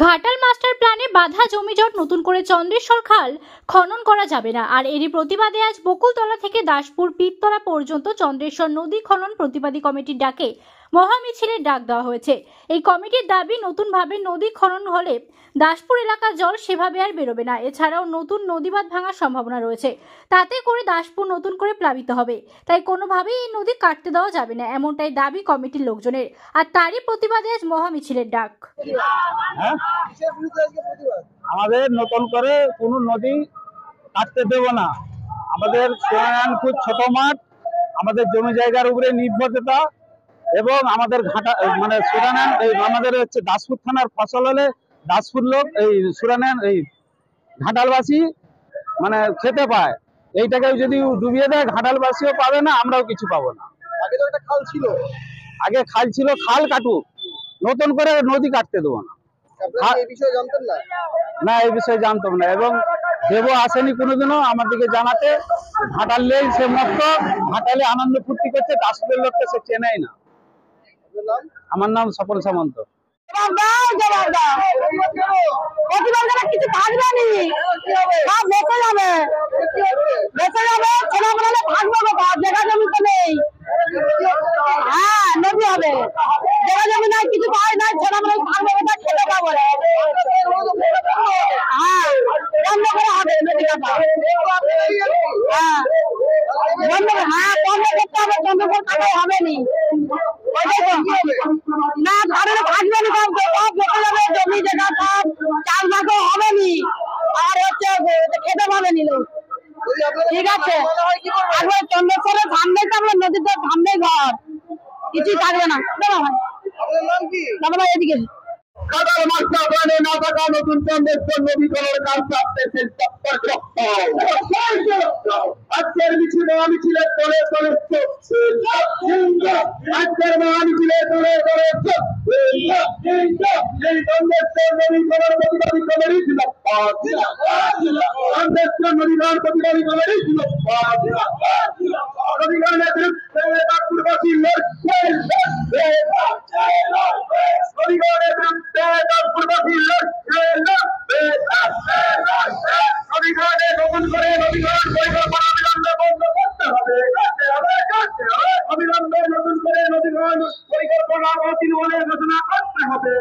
Ghatal master প্ল্যানে বাধা জমিজট নতুন করে চন্দ্রেশ্বর খাল খনন করা যাবে না। আর এরই প্রতিবাদে আজ বকুলতলা থেকে দাসপুর পীরতলা পর্যন্ত চন্দ্রেশ্বর নদী খনন প্রতিবাদী কমিটির ডাকে মহামিছিলের ডাক দেওয়া হয়েছে। এই কমিটির দাবি, নতুনভাবে নদী খনন হলে দাসপুর এলাকার জল সেভাবে আর বেরোবে না। এছাড়াও নতুন নদীবাঁধ ভাঙার সম্ভাবনা রয়েছে, তাতে করে দাসপুর নতুন করে প্লাবিত হবে। তাই কোনোভাবেই এই নদী কাটতে দেওয়া যাবে না, এমনটাই দাবি কমিটির লোকজনের। আর তারই প্রতিবাদে আজ মহামিছিলের ডাক। আমাদের নতুন করে কোনো নদী কাটতে দেব না। আমাদের সোনারায়ণপুর ছোট মাঠ, আমাদের জমি জায়গার উপরে নির্ভরতা, এবং আমাদের ঘাটা মানে সোনারায়ণ আমাদের হচ্ছে দাসপুর থানার ফসল হলে দাসপুর লোক এই সোনারায়ণ এই ঘাটালবাসী মানে খেতে পায়। এইটাকে যদি ডুবিয়ে দেয় ঘাটালবাসীও পাবে না, আমরাও কিছু পাবো না। আগে তো একটা খাল ছিল, খাল কাটুক, নতুন করে নদী কাটতে দেবো না। এই বিষয়ে জানতেন না? না, এই বিষয়ে জানতাম না, এবং দেব আসেনি কোনোদিনও আমাদেরকে জানাতে। ঘাটালেই সে মত, ঘাটালে আনন্দ ফুর্তি করছে, দাসপুরের লোককে সে চেনেই না। আমার নাম স্বপন সামন্ত। কিছু থাকবে নি, সব বেঁচে যাবে, ভাগবো জায়গা জমি তো নেই। হ্যাঁ, নদী হবে, জায়গা জমি নাই, কিছু পাই নাই, ছেলে মেয়ে ভাগবো খেতে পাবো। হ্যাঁ, বন্ধ করে হবে নদী কাটা। হ্যাঁ, বন্ধ করতে হবে, বন্ধ করতে হবে নি না, কারণ থাকবে না, সব বেঁচে যাবে, জমি জায়গা সব চাষবাসও হবে নি, আর হচ্ছে খেতে পাবে নি লোক। ঠিক আছে, একবার চন্দ্রেশ্বরের সামনে থাকবে, নদীতে সামনে ঘর, কিছুই থাকবে না। এদিকে ঘাটাল মাস্টার প্ল্যানে না থাকা নতুন চন্দ্রেশ্বর নদী খননের কাজ চাপতেছে। আজকের মহামিছিলের তলে তলে চলছে, আজকের মহামিছিলের তলে তলে চলছে এই চন্দ্রেশ্বর নদী খনন প্রতিবাদী কমিটি ছিল, চন্দ্রেশ্বর নদী খনন প্রতিবাদী কমিটি ছিল নদী খননের বিরুদ্ধে দাসপুরবাসী লড়ছে, নদী খননের বিরুদ্ধে দাসপুরবাসী লড়ছে, নদী খননে নতুন করে নদী খনন পরিকল্পনা অবিলম্বে বন্ধ করতে হবে, অবিলম্বে নতুন করে নদী খনন পরিকল্পনা বাতিল বলে ঘোষণা করতে হবে।